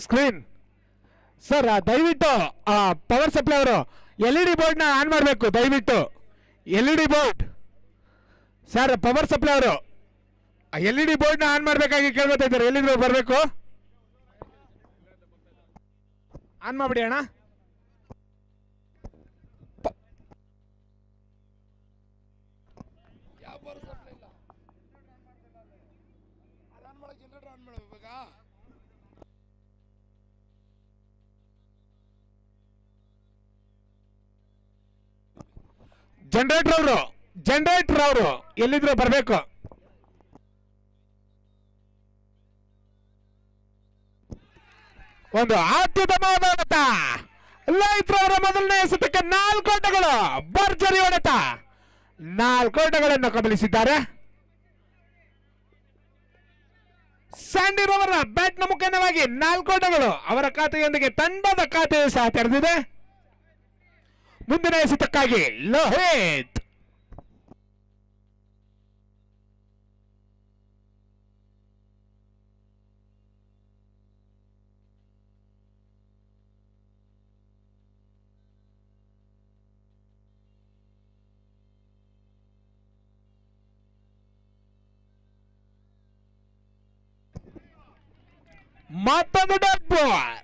Screen sir ದಯವಿಟ್ಟು power supply ಅವರು LED ಬೋರ್ಡ್ನ ಆನ್ ಮಾಡಬೇಕು ದಯವಿಟ್ಟು LED board sir power supply ಅವರು LED ಬೋರ್ಡ್ನ ಆನ್ ಮಾಡಬೇಕಾಗಿ ಕೇಳ್ಕೊತಾ ಇದ್ದಾರೆ ಎಲ್ಲಿದ್ರು ಬರಬೇಕು ಆನ್ ಮಾಡ್ಬಿಡಿ ಅಣ್ಣ ಜನರೇಟರ್ ಅವರು ಎಲ್ಲಿದ್ರು ಬರಬೇಕು ಒಂದು ಅದ್ಭುತವಾದ ಹೊಡೆತ ಲೈತ್ರವರ ಮೊದಲನೇ ಎಸೆತಕ್ಕೆ 4 ಓಟಗಳು ಭರ್ಜರಿ ಹೊಡೆತ 4 ಓಟಗಳನ್ನು ಕಬಲಿಸಿದ್ದಾರೆ ಸ್ಯಾಂಡಿ ರವರ ಬ್ಯಾಟ್ನ ಮುಖೇನವಾಗಿ 4 ಓಟಗಳು ಅವರ ಖಾತೆಯೊಂದಿಗೆ ತಂಡದ ಖಾತೆಯು ಸಹ ತೆರೆದಿದೆ ಮುಂದಿನ ಎಸೆತಕ್ಕಾಗಿ ಲೋಹಿತ್ ಮತ್ತೊಂದು ಡಾಟ್ ಬಾಲ್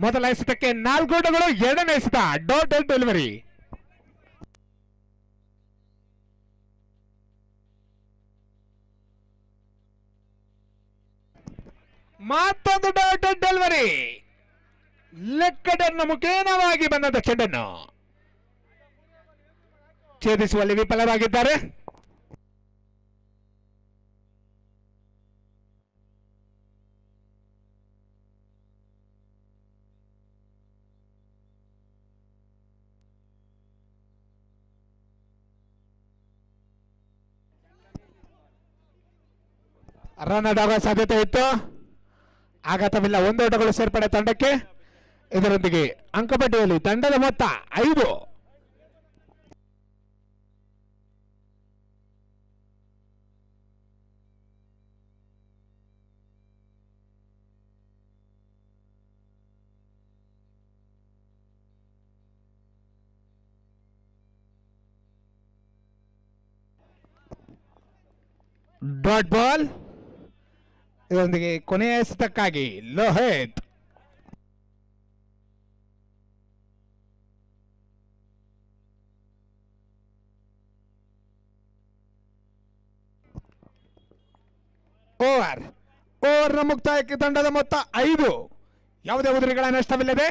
ಮೊದಲ ಎಸೆತಕ್ಕೆ 4 ಓಟಗಳು ಎರಡನೇ ಎಸೆತ ಡಾಟ್ ಡೆಲಿವರಿ ಮತ್ತೊಂದು ಡಾಟ್ ಡೆಲಿವರಿ ಲೆಕ್ಕಡನ್ನು ಮುಖೇನವಾಗಿ ಬಂದ ಚೆಂಡನ್ನು ಛೇದಿಸುವಲ್ಲಿ ವಿಫಲವಾಗಿದ್ದಾರೆ ರನ್ ಔಟ್ ಆಗುವ ಸಾಧ್ಯತೆ ಇತ್ತು ಆಘಾತವಿಲ್ಲ 1 ಓಟಗಳು ಸೇರ್ಪಡೆ ತಂಡಕ್ಕೆ ಇದರೊಂದಿಗೆ ಅಂಕಪಟ್ಟಿಯಲ್ಲಿ ತಂಡದ ಮೊತ್ತ 5 ಡಾಟ್ ಬಾಲ್ ಇದರೊಂದಿಗೆ ಕೊನೆಯ ಎಸೆತಕ್ಕಾಗಿ ಲೋಹಿತ್ ಓವರ್ನ ಮುಕ್ತಾಯಕ್ಕೆ ತಂಡದ ಮೊತ್ತ 5 ಯಾವುದೇ ಉದುರಿಗಳ ನಷ್ಟವಿಲ್ಲದೆ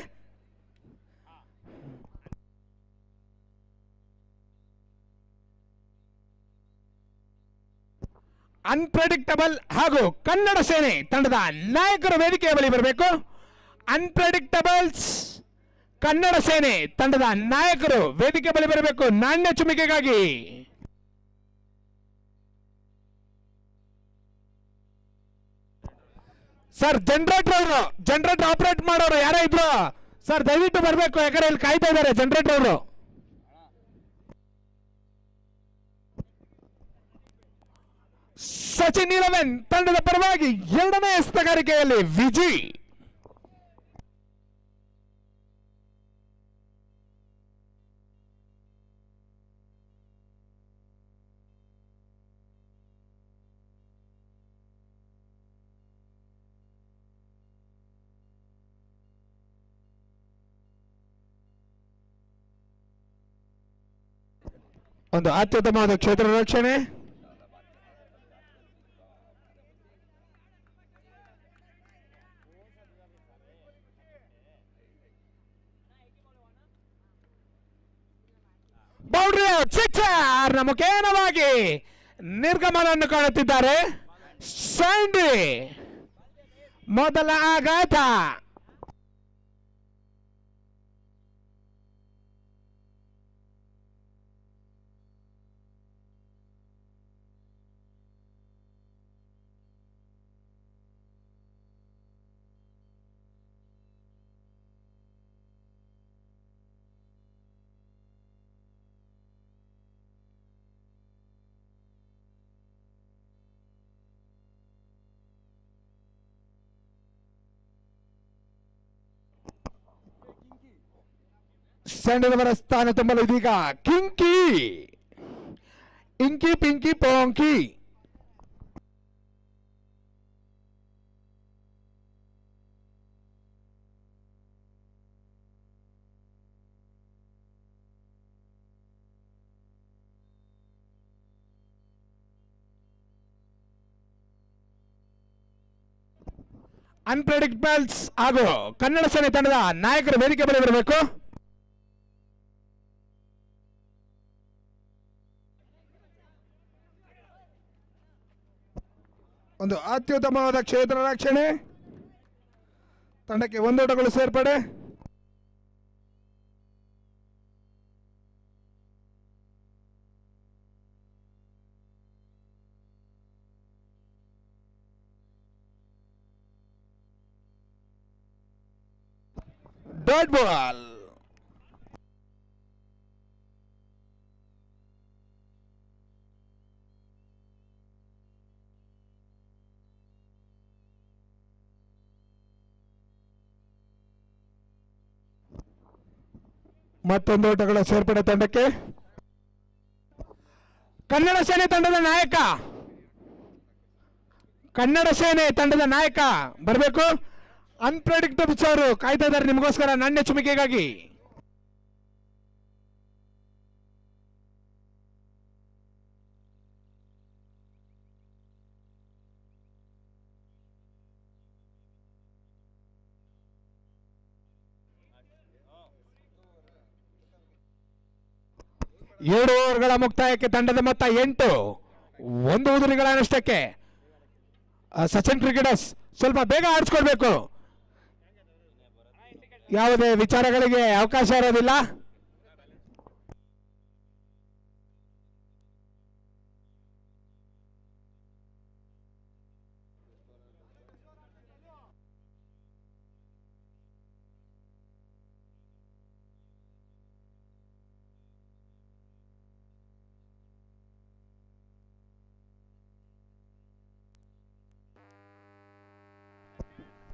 ಅನ್ಪ್ರೆಡಿಕ್ಟಬಲ್ ಹಾಗೂ ಕನ್ನಡ ಸೇನೆ ತಂಡದ ನಾಯಕರು ವೇದಿಕೆಯ ಬಳಿ ಬರಬೇಕು ಅನ್ಪ್ರೆಡಿಕ್ಟಬಲ್ಸ್ ಕನ್ನಡ ಸೇನೆ ತಂಡದ ನಾಯಕರು ವೇದಿಕೆ ಬಳಿ ಬರಬೇಕು ನಾಣ್ಯ ಚುಮಿಕೆಗಾಗಿ ಸರ್ ಜನರೇಟರ್ ಆಪರೇಟ್ ಮಾಡೋರು ಯಾರೇ ಇದ್ರು ಸರ್ ದಯವಿಟ್ಟು ಬರಬೇಕು ಯಾಕಂದ್ರೆ ಇಲ್ಲಿ ಕಾಯ್ತಾ ಇದ್ದಾರೆ ಜನರೇಟರ್ ಅವರು ಸಚಿನ್ 11 ತಂಡದ ಪರವಾಗಿ ಎರಡನೇ ಎಸೆತಗಾರಿಕೆಯಲ್ಲಿ ವಿಜಯ್ ಒಂದು ಅತ್ಯುತ್ತಮವಾದ ಕ್ಷೇತ್ರ ರಕ್ಷಣೆ ಬೌಂಡ್ರಿ ಸಿಕ್ಸರ್ ಮುಖೇನವಾಗಿ ನಿರ್ಗಮನವನ್ನು ಕಾಣುತ್ತಿದ್ದಾರೆ ಸ್ಯಾಂಡಿ ಮೊದಲ ಆಘಾತ ಸೆಂಡದವರ ಸ್ಥಾನ ತುಂಬಲು ಇದೀಗ ಕಿಂಕಿ ಇಂಕಿ ಪಿಂಕಿ ಪೋಂಕಿ. ಅನ್ಪ್ರೆಡಿಕ್ಟಬಲ್ಸ್ ಹಾಗೂ ಕನ್ನಡ ಸೇನೆ ತಂಡದ ನಾಯಕರು ವೇದಿಕೆ ಬಳಿ ಬರಬೇಕು. ಒಂದು ಅತ್ಯುತ್ತಮವಾದ ಕ್ಷೇತ್ರ ರಕ್ಷಣೆ, ತಂಡಕ್ಕೆ ಒಂದೋಟಗಳು ಸೇರ್ಪಡೆ. Dot ball. ಮತ್ತೊಂದು ಓಟಗಳ ಸೇರ್ಪಡೆ ತಂಡಕ್ಕೆ. ಕನ್ನಡ ಸೇನೆ ತಂಡದ ನಾಯಕ ಬರಬೇಕು. ಅನ್ಪ್ರೆಡಿಕ್ಟಬಲ್ಸ್ ಅವರು ಕಾಯ್ತಾ ಇದ್ದಾರೆ ನಿಮಗೋಸ್ಕರ ನಾಣ್ಯ ಚುಮಿಕೆಗಾಗಿ. ಏಳು ಓವರ್ಗಳ ಮುಕ್ತಾಯಕ್ಕೆ ತಂಡದ ಮೊತ್ತ 8, 1 ಉದುರಿಗಳ ನಷ್ಟಕ್ಕೆ. ಸಚಿನ್ ಕ್ರಿಕೆಟರ್ಸ್ ಸ್ವಲ್ಪ ಬೇಗ ಆಡಿಸ್ಕೊಳ್ಬೇಕು, ಯಾವುದೇ ವಿಚಾರಗಳಿಗೆ ಅವಕಾಶ ಇರೋದಿಲ್ಲ.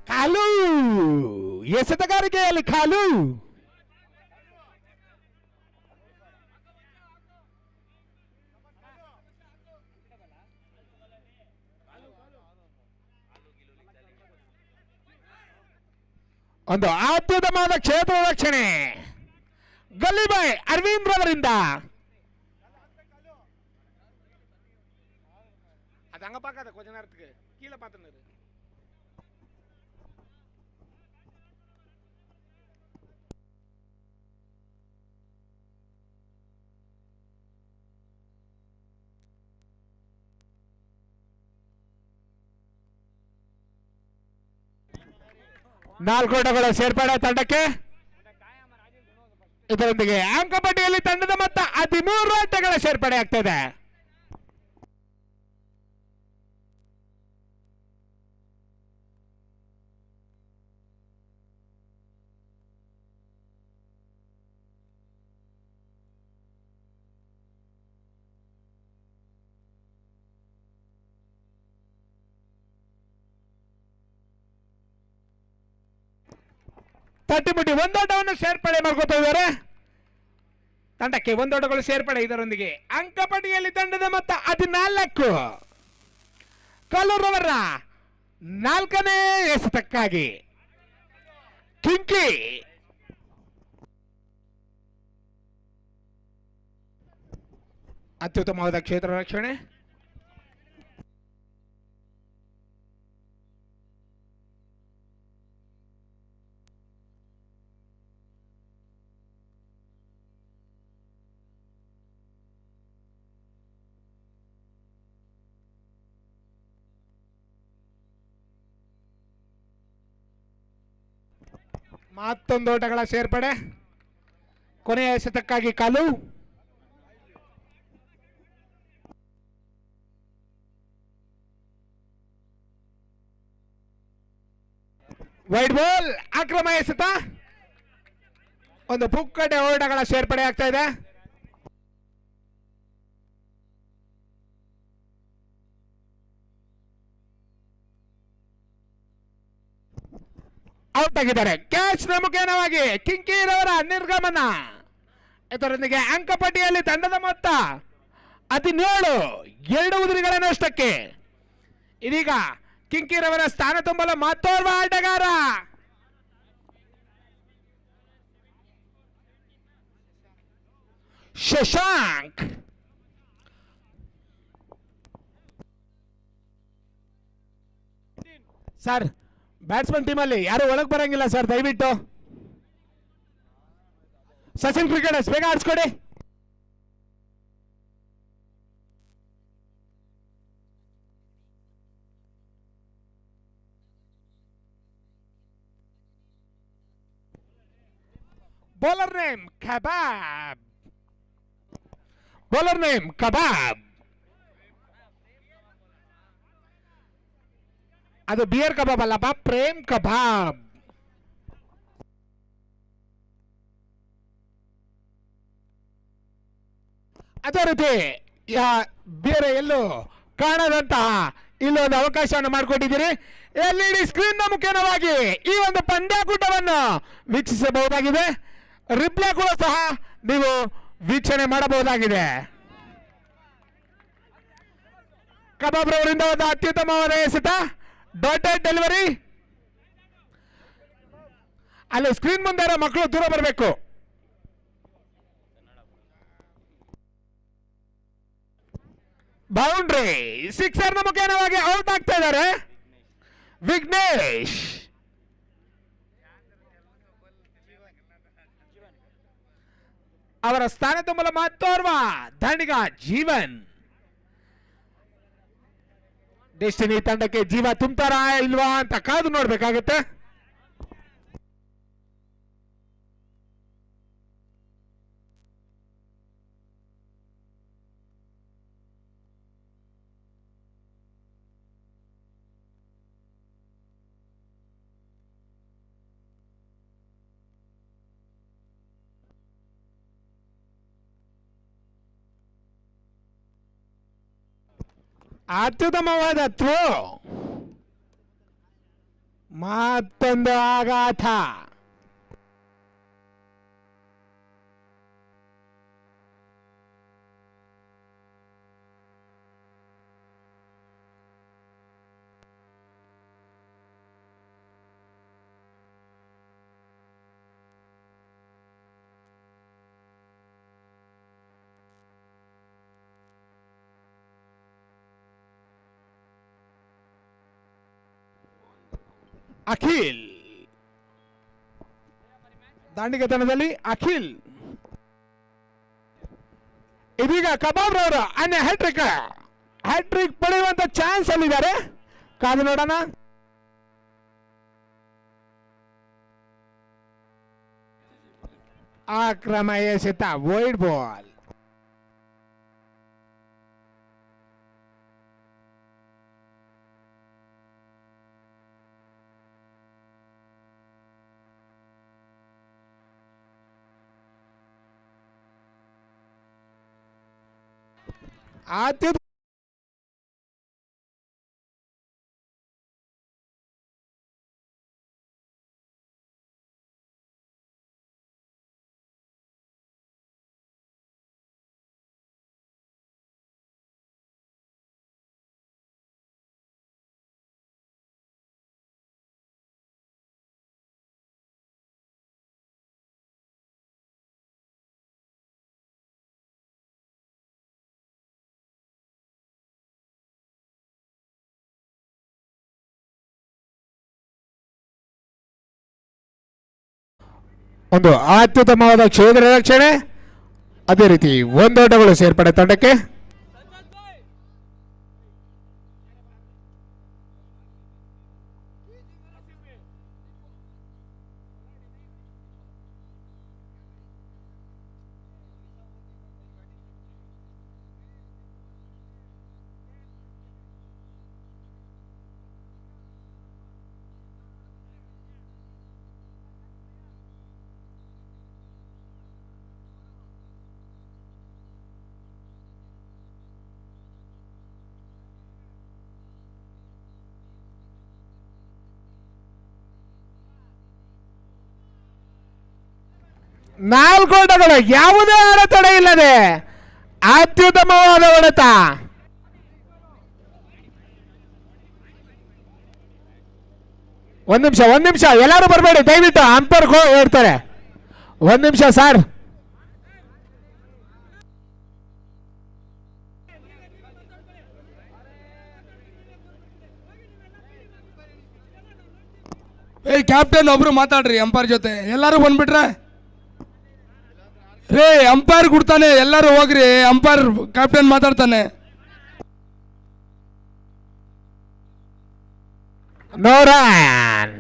ಕಾಲು ಎಸೆತಗಾರಿಕೆಯಲ್ಲಿ ಕಾಲು. ಒಂದು ಅತ್ಯುತ್ತಮವಾದ ಕ್ಷೇತ್ರ ರಕ್ಷಣೆ ಗಲ್ಲಿಬಾಯ್ ಅರವಿಂದ್ ರವರಿಂದ. அது அங்க பார்க்காத கொஞ்ச நேரத்துக்கு கீழே பார்த்துன்னு. ನಾಲ್ಕು ಓಟಗಳ ಸೇರ್ಪಡೆ ತಂಡಕ್ಕೆ. ಇದರೊಂದಿಗೆ ಅಂಕಪಟ್ಟಿಯಲ್ಲಿ ತಂಡದ ಮೊತ್ತ 13 ಓಟಗಳ ಸೇರ್ಪಡೆ ಆಗ್ತದೆ. ತಟ್ಟಿಮುಟ್ಟಿ ಒಂದೋಟವನ್ನು ಸೇರ್ಪಡೆ ಮಾಡ್ಕೋತಾ ಇದ್ದಾರೆ. ತಂಡಕ್ಕೆ ಒಂದೋಟಗಳು ಸೇರ್ಪಡೆ. ಇದರೊಂದಿಗೆ ಅಂಕಪಟ್ಟಿಯಲ್ಲಿ ತಂಡದ ಮೊತ್ತ 14. ಕಲ್ಲೂರವರ 4ನೇ ಎಸೆತಕ್ಕಾಗಿ ಕಿಂಕಿ ಅತ್ಯುತ್ತಮವಾದ ಕ್ಷೇತ್ರ ರಕ್ಷಣೆ. ಮತ್ತೊಂದು ಓಟಗಳ ಸೇರ್ಪಡೆ. ಕೊನೆಯ ಎಸೆತಕ್ಕಾಗಿ ಕಾಲು. ವೈಡ್ ಬಾಲ್ ಅಕ್ರಮ ಎಸೆತ. ಒಂದು ಪುಕ್ಕಟೆ ಓಟಗಳ ಸೇರ್ಪಡೆ ಆಗ್ತಾ ಇದೆ. ಔಟ್ ಆಗಿದ್ದಾರೆ. ಕ್ಯಾಚ್ ನ ಮುಖೇನವಾಗಿ ಕಿಂಕೀರವರ ನಿರ್ಗಮನ. ಇದರೊಂದಿಗೆ ಅಂಕಪಟ್ಟಿಯಲ್ಲಿ ತಂಡದ ಮೊತ್ತ 17, 2 ಉದುರಿಗಳ ನಷ್ಟಕ್ಕೆ. ಇದೀಗ ಕಿಂಕೀರವರ ಸ್ಥಾನ ತುಂಬಲು ಮತ್ತೋರ್ವ ಆಟಗಾರ ಶಶಾಂಕ್. ಸರ್, ಬ್ಯಾಟ್ಸ್ಮನ್ ಟೀಮಲ್ಲಿ ಯಾರು ಒಳಗೆ ಬರಂಗಿಲ್ಲ ಸರ್, ದಯವಿಟ್ಟು. ಸಚಿನ್ ಕ್ರಿಕೆಟರ್ಸ್ ಬೇಗ ಆಡಿಸ್ಕೊಡಿ. ಬೌಲರ್ ನೇಮ್ ಕಬಾಬ್. ಬೌಲರ್ ನೇಮ್ ಕಬಾಬ್. ಅದು ಬಿಯರ್ ಕಬಾಬ್ ಅಲ್ಲಪ್ಪ, ಪ್ರೇಮ್ ಕಬಾಬ್. ಅದೇ ರೀತಿ ಬೇರೆ ಎಲ್ಲೂ ಕಾಣದಂತಹ ಇಲ್ಲೊಂದು ಅವಕಾಶವನ್ನು ಮಾಡಿಕೊಟ್ಟಿದ್ದೀರಿ. LED ಸ್ಕ್ರೀನ್ ನ ಮುಖೇನವಾಗಿ ಈ ಒಂದು ಪಂದ್ಯಾಕೂಟವನ್ನು ವೀಕ್ಷಿಸಬಹುದಾಗಿದೆ. ರಿಪ್ಲೇ ಕೂಡ ಸಹ ನೀವು ವೀಕ್ಷಣೆ ಮಾಡಬಹುದಾಗಿದೆ. ಕಬಾಬ್ ರವರಿಂದ ಒಂದು ಅತ್ಯುತ್ತಮವಾದ ಎಸೆತ, ಡಾಟೆಡ್ ಡೆಲಿವರಿ. ಅಲ್ಲಿ ಸ್ಕ್ರೀನ್ ಮುಂದೆ ಇರೋ ಮಕ್ಕಳು ದೂರ ಬರಬೇಕು. ಬೌಂಡ್ರಿ, ಸಿಕ್ಸರ್ ನ ಮುಖೇನವಾಗಿ ಔಟ್ ಆಗ್ತಾ ಇದ್ದಾರೆ ವಿಘ್ನೇಶ್. ಅವರ ಸ್ಥಾನ ತುಂಬಲು ಮತ್ತೋರ್ವ ದಂಡಿಗ ಜೀವನ್. ಡೆಸ್ಟಿನಿ ತಂಡಕ್ಕೆ ಜೀವ ತುಂಬ್ತಾರಾ ಇಲ್ವಾ ಅಂತ ಕಾದು ನೋಡ್ಬೇಕಾಗತ್ತೆ. ಅತ್ಯುತ್ತಮವಾದ ಥ್ರೋ, ಮತ್ತೊಂದು ಆಘಾತ. ಅಖಿಲ್ ದಾಂಡಿಗೆತನದಲ್ಲಿ ಅಖಿಲ್. ಇದೀಗ ಕಬಾಬ್ ರವರು ಅನ್ಯ ಹ್ಯಾಟ್ರಿಕ್ ಪಡೆಯುವಂತ ಚಾನ್ಸ್ ಅಲ್ಲಿದ್ದಾರೆ. ಕಾದು ನೋಡೋಣ. ಆಕ್ರಮ ಎಸೆತ, ವೈಡ್ ಬಾಲ್. ಒಂದು ಅತ್ಯುತ್ತಮವಾದ ಕ್ಷೇತ್ರ ರಕ್ಷಣೆ, ಅದೇ ರೀತಿ ಒಂದೋಟಗಳು ಸೇರ್ಪಡೆ ತಂಡಕ್ಕೆ. 4 ಓಟಗಳು, ಯಾವುದೇ ಅಡೆತಡೆ ಇಲ್ಲದೆ ಅತ್ಯುತ್ತಮವಾದ ಹೊಡೆತ. ಒಂದು ನಿಮಿಷ ಎಲ್ಲರೂ ಬರಬೇಡಿ ದಯವಿಟ್ಟು, ಅಂಪೈರ್ ಹೇಳ್ತಾರೆ. 1 ನಿಮಿಷ ಸರ್. ಕ್ಯಾಪ್ಟನ್ ಒಬ್ರು ಮಾತಾಡ್ರಿ ಅಂಪೈರ್ ಜೊತೆ. ಎಲ್ಲರೂ ಬಂದ್ಬಿಟ್ರೆ ರೇ ಅಂಪೈರ್ ಕೊಡ್ತಾನೆ, ಎಲ್ಲರೂ ಹೋಗ್ರಿ. ಅಂಪೈರ್ ಕ್ಯಾಪ್ಟನ್ ಮಾತಾಡ್ತಾನೆ. No run.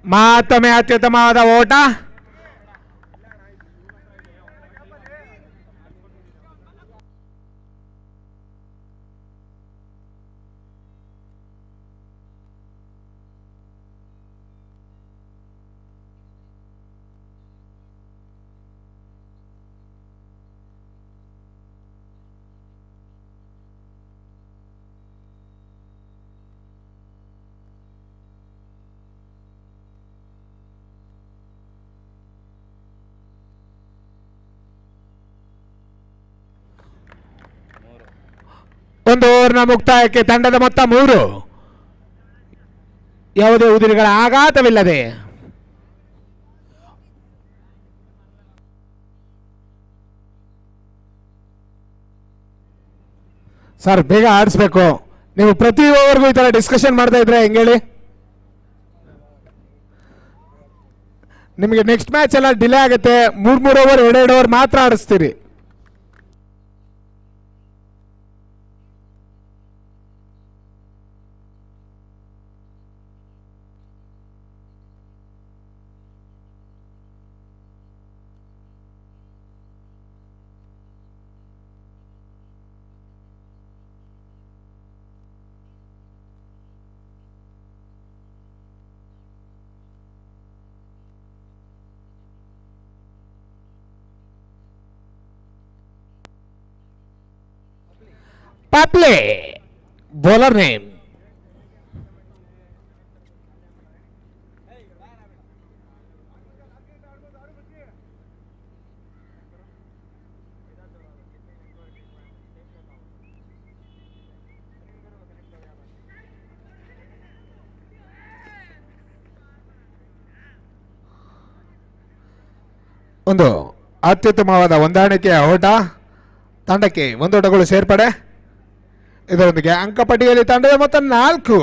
ಮತ್ತೊಮ್ಮೆ ಅತ್ಯುತ್ತಮವಾದ ಓಟ. ಒಂದು ಓವರ್ನ ಮುಕ್ತಾಯಕ್ಕೆ ತಂಡದ ಮೊತ್ತ 3. ಯಾವುದೇ ಉದಿರಿಗಳ ಆಘಾತವಿಲ್ಲದೆ. ಸರ್ ಬೇಗ ಆಡಿಸ್ಬೇಕು. ನೀವು ಪ್ರತಿ ಓವರ್ಗೂ ಈ ತರ ಡಿಸ್ಕಷನ್ ಮಾಡ್ತಾ ಇದ್ರೆ ಹೆಂಗೆ ಹೇಳಿ? ನಿಮಗೆ ನೆಕ್ಸ್ಟ್ ಮ್ಯಾಚ್ ಎಲ್ಲ ಡಿಲೇ ಆಗುತ್ತೆ. 3 ಓವರ್ 2 ಓವರ್ ಮಾತ್ರ ಆಡಿಸ್ತೀರಿ. ಪಾಪ್ಲೆ ಬೌಲರ್ ನೇಮ್. ಒಂದು ಅತ್ಯುತ್ತಮವಾದ ಹೊಂದಾಣಿಕೆಯ ಓಟ. ತಂಡಕ್ಕೆ 1 ಓಟಗಳು ಸೇರ್ಪಡೆ. ಇದರೊಂದಿಗೆ ಅಂಕಪಟ್ಟಿಯಲ್ಲಿ ತಂಡದ ಮೊತ್ತ 4.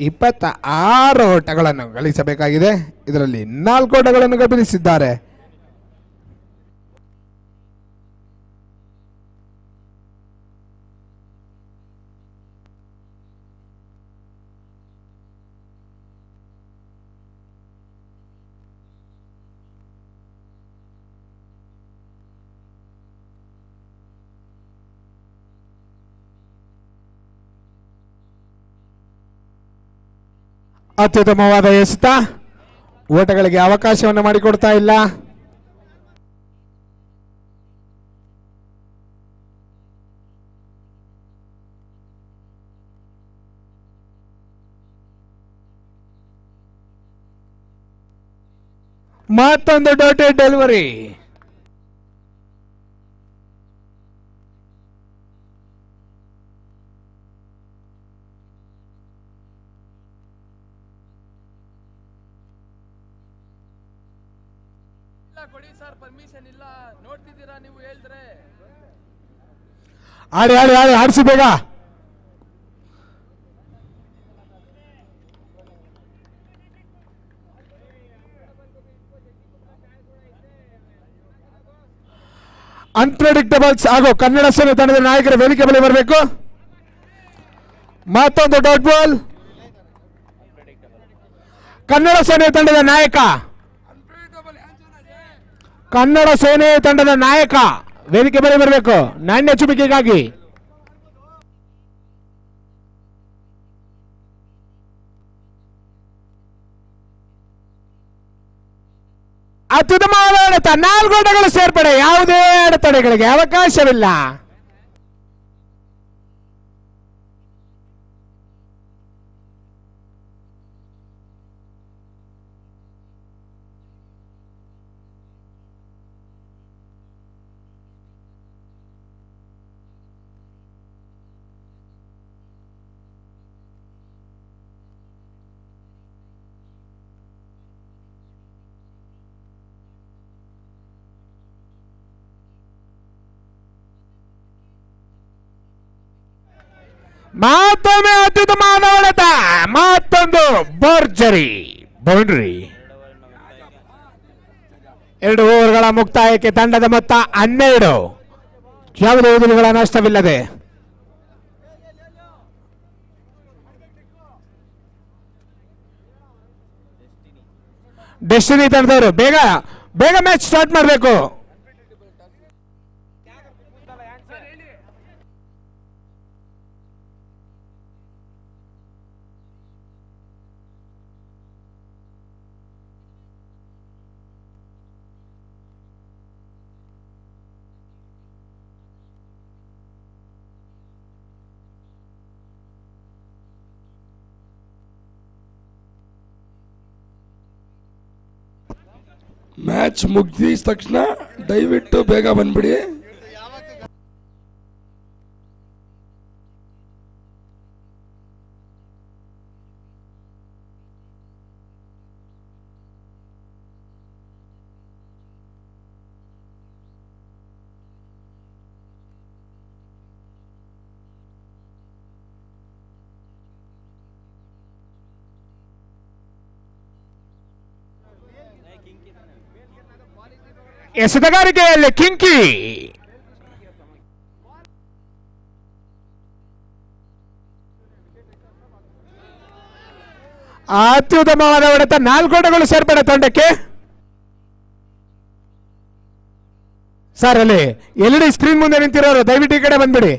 26 ಓಟಗಳನ್ನು ಗಳಿಸಬೇಕಾಗಿದೆ. ಇದರಲ್ಲಿ 4 ಓಟಗಳನ್ನು ಗಮನಿಸಿದ್ದಾರೆ. ಅತ್ಯುತ್ತಮವಾದ ಎಸೆತ. ಓಟಗಳಿಗೆ ಅವಕಾಶವನ್ನು ಮಾಡಿಕೊಡ್ತಾ ಇಲ್ಲ. ಮತ್ತೊಂದು ಡಾಟೆಡ್ ಡೆಲಿವರಿ. ಕೊಡಿ ಸರ್, ಪರ್ಮಿಷನ್ ಇಲ್ಲ. ನೋಡ್ತಿದ್ದೀರಾ ನೀವು ಹೇಳಿದ್ರೆ. ಆಡಿ ಆಡಿ ಆಡಿ ಆಡಿಸಿ ಬೇಗ. ಅನ್ಪ್ರೆಡಿಕ್ಟಬಲ್ಸ್ ಹಾಗೂ ಕನ್ನಡ ಸೇನೆ ತಂಡದ ನಾಯಕರ ವೇದಿಕೆ ಬಳಿ ಬರಬೇಕು. ಮತ್ತೊಂದು ಡಾಟ್ ಬಾಲ್. ಕನ್ನಡ ಸೇನೆ ತಂಡದ ನಾಯಕ ವೇದಿಕೆ ಬಳಿ ಬರಬೇಕು ನಾಣ್ಯ ಚುಮಿಕೆಗಾಗಿ. ಅತ್ಯುತ್ತಮವಾದ ಹೊಡೆತ, 4 ಓಟಗಳು ಸೇರ್ಪಡೆ, ಯಾವುದೇ ಅಡೆತಡೆಗಳಿಗೆ ಅವಕಾಶವಿಲ್ಲ. ಮತ್ತೊಮ್ಮೆ ಅತ್ಯುತ್ತಮವಾದ ಹೊಡೆತ, ಮತ್ತೊಂದು ಭರ್ಜರಿ ಬೌಂಡ್ರಿ. 2 ಓವರ್ಗಳ ಮುಕ್ತಾಯಕ್ಕೆ ತಂಡದ ಮೊತ್ತ 12. ಯಾವುದೇ ಉದುರುಗಳ ನಷ್ಟವಿಲ್ಲದೆ. ಡೆಸ್ಟಿನಿ ತಂಡದವರು ಬೇಗ ಬೇಗ ಮ್ಯಾಚ್ ಸ್ಟಾರ್ಟ್ ಮಾಡಬೇಕು. ಮ್ಯಾಚ್ ಮುಗಿದ ತಕ್ಷಣ ದಯವಿಟ್ಟು ಬೇಗ ಬಂದ್ಬಿಡಿ. ಎಸೆತಗಾರಿಕೆಯಲ್ಲಿ ಕಿಂಕಿ ಅತ್ಯುತ್ತಮವಾದ ಹೊಡೆತ, 4 ಓಟಗಳು ಸೇರ್ಪಡೆ ತಂಡಕ್ಕೆ. ಸರ್ ಅಲ್ಲಿ LED ಸ್ಕ್ರೀನ್ ಮುಂದೆ ನಿಂತಿರೋರು ದಯವಿಟ್ಟು ಈ ಕಡೆ ಬಂದ್ಬಿಡಿ.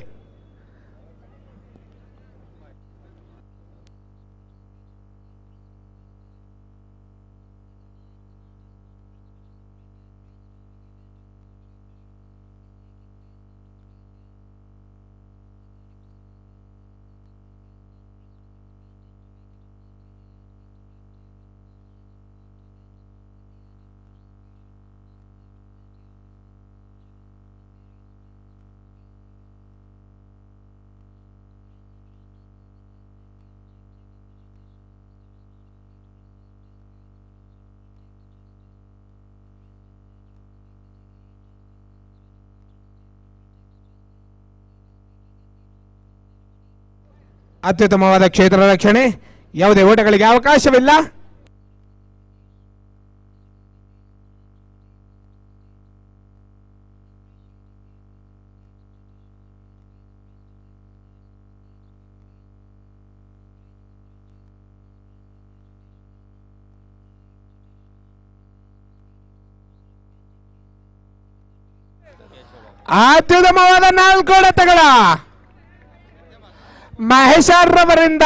ಅತ್ಯುತ್ತಮವಾದ ಕ್ಷೇತ್ರ ರಕ್ಷಣೆ, ಯಾವುದೇ ಓಟಗಳಿಗೆ ಅವಕಾಶವಿಲ್ಲ. ಅತ್ಯುತ್ತಮವಾದ 4 ಹೊಡೆತಗಳ ಮಹೇಶರವರಿಂದ.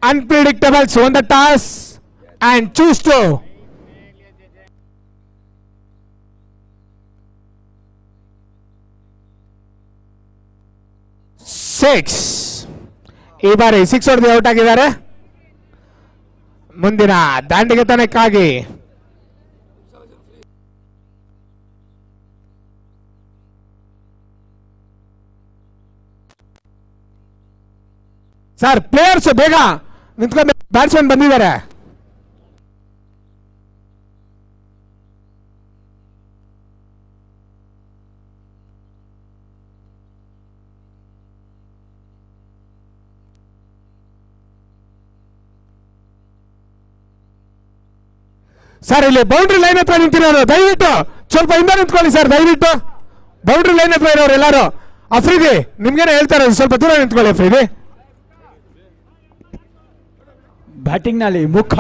Unpredictables on the toss and choose to. Six. ಈ ಬಾರಿ 6 ಹೊಡೆದು ಔಟ್ ಆಗಿದ್ದಾರೆ. ಮುಂದಿನ ದಾಂಡಿಗೆ ತನಕ್ಕಾಗಿ ಸರ್ ಪ್ಲೇಯರ್ಸ್ ಬೇಗ ನಿಂತ್ಕೊಂಡು, ಬ್ಯಾಟ್ಸ್ಮನ್ ಬಂದಿದ್ದಾರೆ. ಸರ್ ಇಲ್ಲಿ ಬೌಂಡ್ರಿ ಲೈನ್ ಹತ್ರ ನಿಂತಿರೋರು ದಯವಿಟ್ಟು ಸ್ವಲ್ಪ ಹಿಂದೆ ನಿಂತ್ಕೊಳ್ಳಿ ಸರ್, ದಯವಿಟ್ಟು ಬೌಂಡ್ರಿ ಲೈನ್ ಹತ್ರ ಇರೋರು ಎಲ್ಲರೂ. ಅಫ್ರಿದಿ ನಿಮ್ಗೇನೆ ಹೇಳ್ತಾರೆ, ಸ್ವಲ್ಪ ದೂರ ನಿಂತ್ಕೊಳ್ಳಿ ಅಫ್ರಿದಿ. ಬ್ಯಾಟಿಂಗ್ ನಲ್ಲಿ ಮುಖ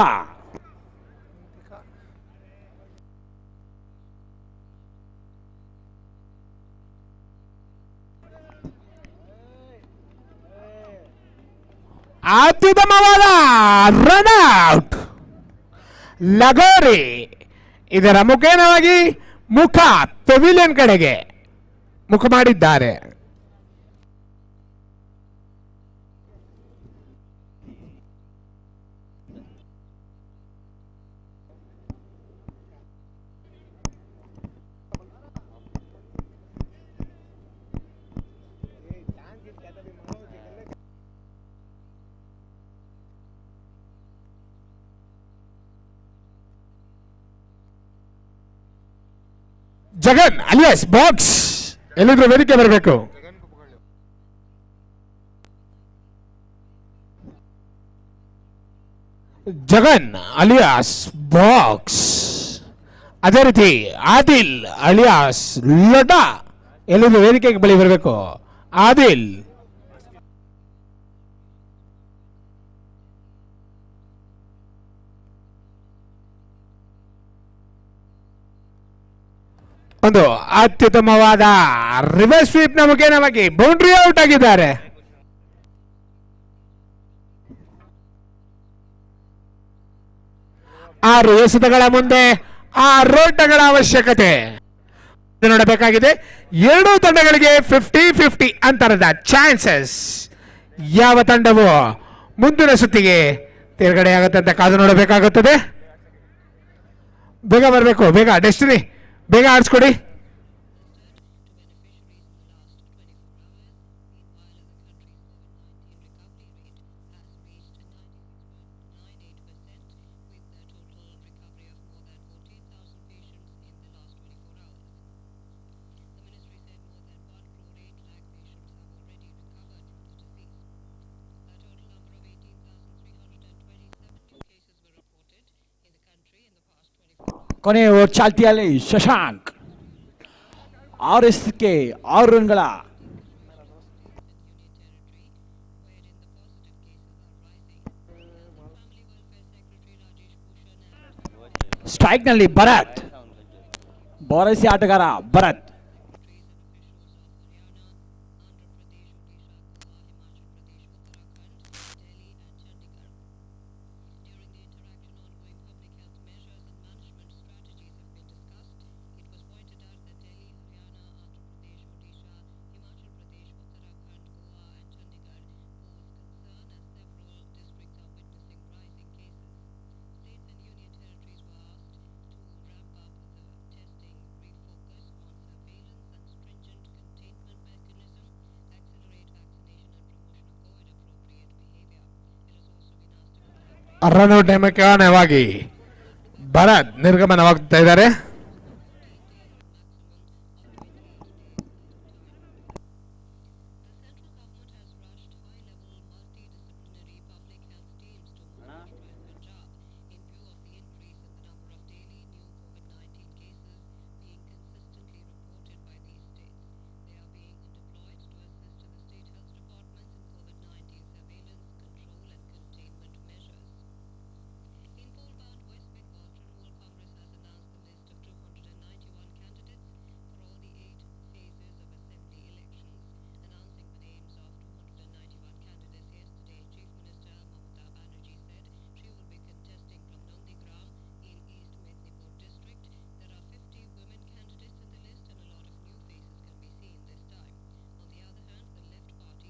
ಅತ್ಯುತ್ತಮವಾದ ರನ್ ಔಟ್. ಲಗೋರಿ ಇದರ ಮುಖೇನವಾಗಿ ಮುಖ ಪೆವಿಲಿಯನ್ ಕಡೆಗೆ ಮುಖ ಮಾಡಿದ್ದಾರೆ. ಜಗನ್ ಅಲಿಯಾಸ್ ಬಾಕ್ಸ್ ಎಲ್ಲಿದ್ರು ವೇದಿಕೆ ಬರಬೇಕು. ಜಗನ್ ಅಲಿಯಾಸ್ ಬಾಕ್ಸ್, ಅದೇ ರೀತಿ ಆದಿಲ್ ಅಲಿಯಾಸ್ ಲೊಡಾ ಎಲ್ಲಿದ್ರು ವೇದಿಕೆಗೆ ಬಳಿ ಬರಬೇಕು. ಆದಿಲ್ ಒಂದು ಅತ್ಯುತ್ತಮವಾದ ರಿವರ್ಸ್ ಸ್ವೀಪ್ ನ ಮುಖೇನವಾಗಿ ಬೌಂಡ್ರಿ ಔಟ್ ಆಗಿದ್ದಾರೆ. ಆರು ಎಸೆತಗಳ ಮುಂದೆ 6 ಓಟಗಳ ಅವಶ್ಯಕತೆ ನೋಡಬೇಕಾಗಿದೆ. ಎರಡೂ ತಂಡಗಳಿಗೆ 50-50 ಅಂತರದ ಚಾನ್ಸಸ್. ಯಾವ ತಂಡವು ಮುಂದಿನ ಸುತ್ತಿಗೆ ತೇರ್ಗಡೆಯಾಗುತ್ತೆ ಅಂತ ಕಾದು ನೋಡಬೇಕಾಗುತ್ತದೆ. ಬೇಗ ಬರಬೇಕು, ಬೇಗ ಡೆಸ್ಟಿನಿ ಬೇಗ ಆಡಿಸ್ಕೊಡಿ. ಕೊನೆಯ ಓವರ್ ಚಾಲ್ತಿಯಲ್ಲಿ ಶಶಾಂಕ್ 6 ಎಸೆತಕ್ಕೆ 6 ರನ್ಗಳ ಸ್ಟ್ರೈಕ್ ನಲ್ಲಿ ಭರತ್, ಬಾರಸಿ ಆಟಗಾರ ಭರತ್. ರನ್ಔಟ್ ನೇಮಕವಾಗಿ ಭರತ್ ನಿರ್ಗಮನವಾಗ್ತಾ ಇದ್ದಾರೆ.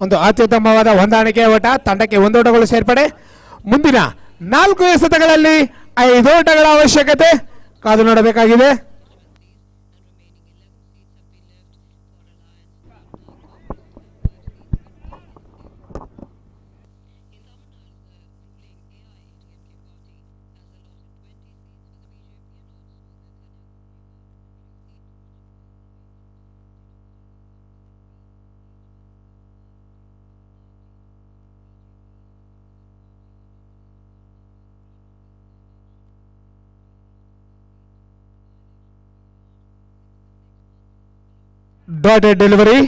ಒಂದು ಅತ್ಯುತ್ತಮವಾದ ಹೊಂದಾಣಿಕೆ ಓಟ, ತಂಡಕ್ಕೆ 1 ಓಟಗಳು ಸೇರ್ಪಡೆ. ಮುಂದಿನ 4 ಎಸೆತಗಳಲ್ಲಿ 5 ಓಟಗಳ ಅವಶ್ಯಕತೆ ಕಾದು ನೋಡಬೇಕಾಗಿದೆ. Dotted delivery.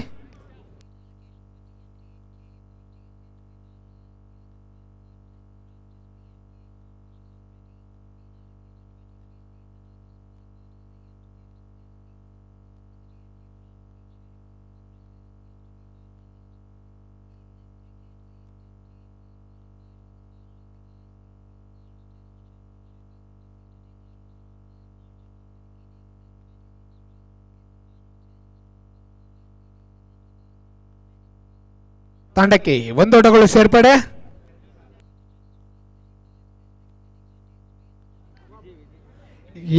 ತಂಡಕ್ಕೆ 1 ಓಟಗಳು ಸೇರ್ಪಡೆ.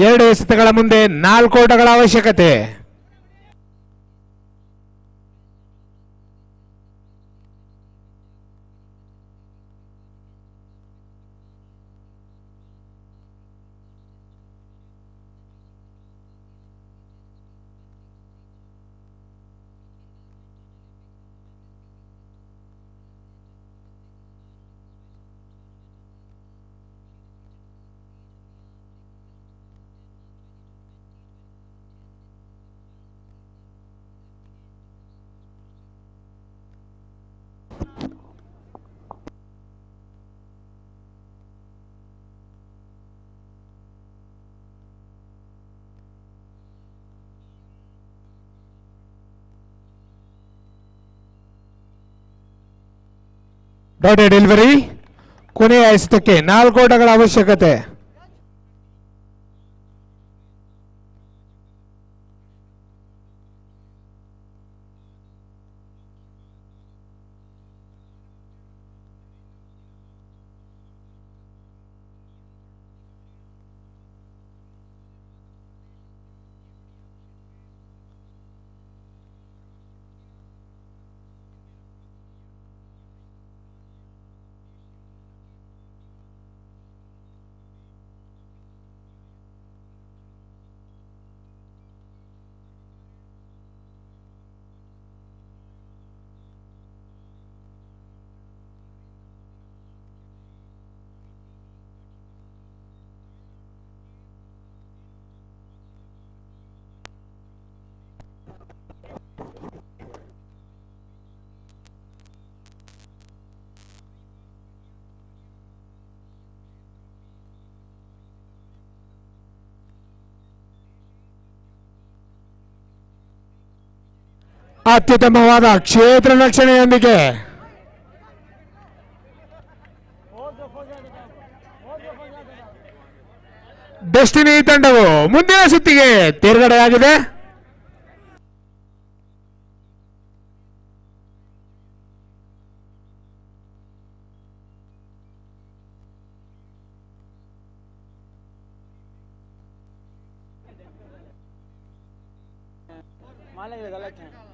ಎರಡು ಎಸೆತಗಳ ಮುಂದೆ 4 ಓಟಗಳ ಅವಶ್ಯಕತೆ. Dotted delivery. ಕೊನೆಯ ಎಸೆತಕ್ಕೆ 4 ಓಟಗಳ ಅವಶ್ಯಕತೆ. ಅತ್ಯುತ್ತಮವಾದ ಕ್ಷೇತ್ರ ರಕ್ಷಣೆಯೊಂದಿಗೆ ಡೆಸ್ಟಿನಿ ತಂಡವು ಮುಂದಿನ ಸುತ್ತಿಗೆ ತೇರ್ಗಡೆಯಾಗಿದೆ. मालेंगे गलत है।